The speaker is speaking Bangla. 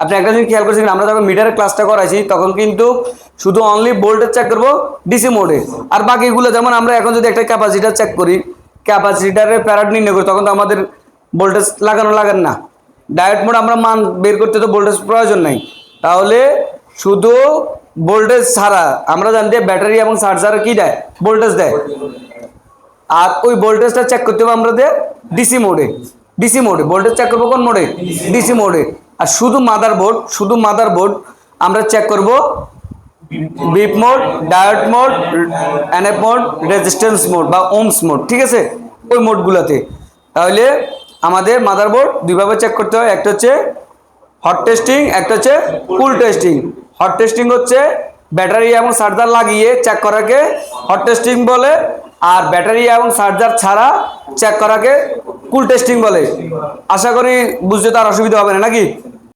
আপনি একটা জিনিস খেয়াল করছেন, আমরা যখন মিটারের ক্লাসটা করাইছি তখন কিন্তু শুধু অনলি ভোল্টেজ চেক করবো ডিসি মোডে, আর বাকিগুলো যেমন আমরা এখন যদি একটা ক্যাপাসিটার চেক করি, ক্যাপাসিটারের ফ্যারাড নির্ণয় করি, তখন তো আমাদের ভোল্টেজ লাগান না। ডায়োড মোড আমরা মান বের করতে তো ভোল্টেজ প্রয়োজন নাই, তাহলে শুধু ভোল্টেজ ছাড়া আমরা জানি যে ব্যাটারি এবং চার্জার কি দেয়, ভোল্টেজ দেয়। আর ওই ভোল্টেজটা চেক করতে হবে আমরা ডিসি মোডে। ডিসি মোডে ভোল্টেজ চেক করবো কোন মোডে? ডিসি মোডে। আর শুধু মাদারবোর্ড আমরা চেক করব beep mode, diode mode, NF mode, resistance mode বা ওমস মোড, ঠিক আছে, ওই মোডগুলোতে। তাহলে আমাদের মাদারবোর্ড দুইভাবে চেক করতে হয়, একটা হচ্ছে হট টেস্টিং, একটা হচ্ছে কুল টেস্টিং। হট টেস্টিং হচ্ছে ব্যাটারি এবং চার্জার লাগিয়ে চেক করাকে হট টেস্টিং বলে, আর ব্যাটারি এবং চার্জার ছাড়া চেক করাকে কুল টেস্টিং বলে। আশা করি বুঝতে তো আর অসুবিধা হবে না নাকি?